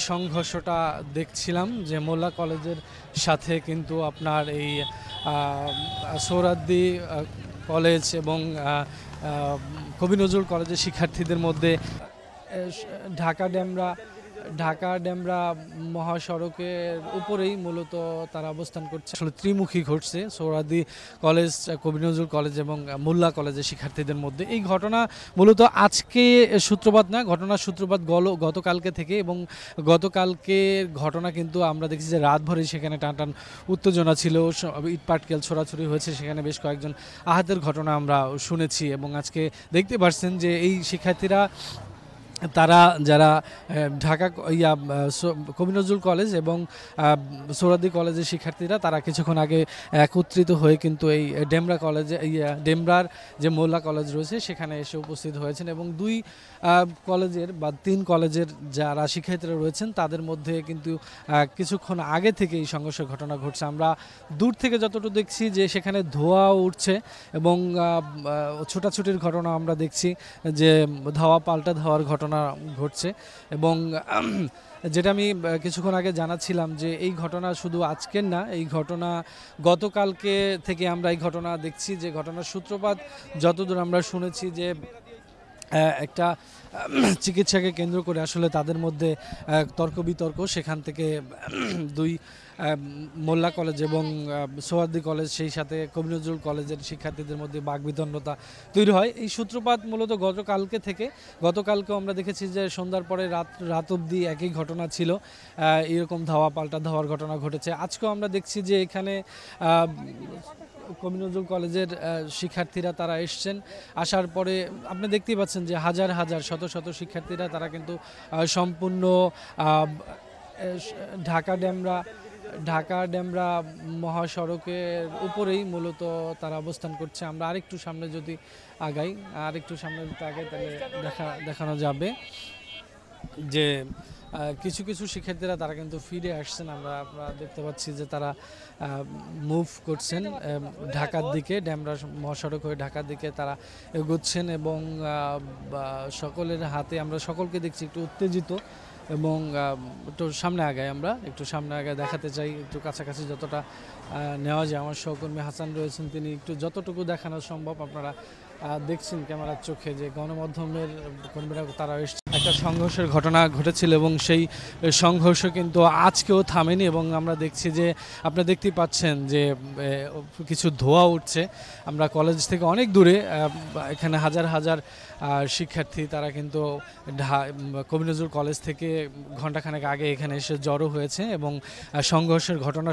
সংঘর্ষটা দেখছিলাম যে মোল্লা কলেজের সাথে কিন্তু আপনার এই সোহরাওয়ার্দী কলেজ এবং কবি নজরুল কলেজের শিক্ষার্থীদের মধ্যে ঢাকা ডেমরা মহাসড়কের উপরেই মূলত তারা অবস্থান করছে। আসলে ত্রিমুখী ঘটছে সোহরাওয়ার্দী কলেজ, কবি নজরুল কলেজ এবং মোল্লা কলেজের শিক্ষার্থীদের মধ্যে। এই ঘটনা মূলত আজকে সূত্রপাত না, ঘটনার সূত্রপাত গতকালকে থেকে, এবং গতকালকের ঘটনা কিন্তু আমরা দেখছি যে রাত ভরে সেখানে টানটান উত্তেজনা ছিল, ইট পাটকেল ছোড়াছুড়ি হয়েছে, সেখানে বেশ কয়েকজন আহতের ঘটনা আমরা শুনেছি। এবং আজকে দেখতে পাচ্ছেন যে এই শিক্ষার্থীরা তারা যারা ঢাকা কবি নজরুল কলেজ এবং সোহরাওয়ার্দী কলেজের শিক্ষার্থীরা তারা কিছুক্ষণ আগে একত্রিত হয়ে কিন্তু এই ডেমরার যে মোল্লা কলেজ রয়েছে সেখানে এসে উপস্থিত হয়েছেন, এবং দুই কলেজের বা তিন কলেজের যারা শিক্ষার্থীরা রয়েছেন তাদের মধ্যে কিন্তু কিছুক্ষণ আগে থেকে এই সংঘর্ষের ঘটনা ঘটছে। আমরা দূর থেকে যতটুকু দেখছি যে সেখানে ধোঁয়া উঠছে এবং ছোটাছুটির ঘটনা আমরা দেখছি, যে ধাওয়া পাল্টা ধাওয়ার ঘটনা ঘটছে। এবং যেটা আমি কিছুক্ষণ আগে জানাচ্ছিলাম যে এই ঘটনা শুধু আজকের না, এই ঘটনা গতকালকে থেকে আমরা এই ঘটনা দেখছি। যে ঘটনার সূত্রপাত যতদূর আমরা শুনেছি যে একটা চিকিৎসাকে কেন্দ্র করে আসলে তাদের মধ্যে তর্ক বিতর্ক, সেখান থেকে দুই মোল্লা কলেজ এবং সোহরাওয়ার্দী কলেজ সেই সাথে কবি নজরুল কলেজের শিক্ষার্থীদের মধ্যে বাকবিতণ্ডতা তৈরি হয়। এই সূত্রপাত মূলত গতকালকে থেকে। গতকালকেও আমরা দেখেছি যে সন্ধ্যার পরে রাত অবধি একই ঘটনা ছিল, এরকম ধাওয়া পাল্টা ধাওয়ার ঘটনা ঘটেছে। আজকেও আমরা দেখছি যে এখানে কবি নজরুল কলেজের শিক্ষার্থীরা তারা এসছেন, আসার পরে আপনি দেখতেই পাচ্ছেন যে হাজার হাজার শত শত শিক্ষার্থীরা তারা কিন্তু সম্পূর্ণ ঢাকা ডেমরা মহাসড়কের উপরেই মূলত তারা অবস্থান করছে। আমরা আরেকটু সামনে যদি আগাই তাহলে দেখানো যাবে যে কিছু কিছু শিক্ষার্থীরা তারা কিন্তু ফিরে আসছেন। আমরা দেখতে পাচ্ছি যে তারা মুভ করছেন ঢাকার দিকে, ডেমরা মহাসড়ক হয়ে ঢাকার দিকে তারা এগোচ্ছেন, এবং সকলের হাতে আমরা সকলকে দেখছি একটু উত্তেজিত। এবং একটু সামনে আগায় দেখাতে চাই, একটু কাছাকাছি যতটা নেওয়া যায়। আমার সহকর্মী হাসান রয়েছেন, তিনি একটু যতটুকু দেখানো সম্ভব আপনারা দেখছেন ক্যামেরার চোখে যে গণমাধ্যমের কর্মীরা তারা এসছে। একটা সংঘর্ষের ঘটনা ঘটেছিল এবং সেই সংঘর্ষ কিন্তু আজকেও থামেনি, এবং আমরা দেখছি যে আপনি দেখতেই পাচ্ছেন যে কিছু ধোঁয়া উঠছে। আমরা কলেজ থেকে অনেক দূরে, এখানে হাজার হাজার শিক্ষার্থী তারা কিন্তু কবি নজরুল কলেজ থেকে ঘণ্টাখানেক আগে এখানে এসে জড়ো হয়েছে, এবং সংঘর্ষের ঘটনা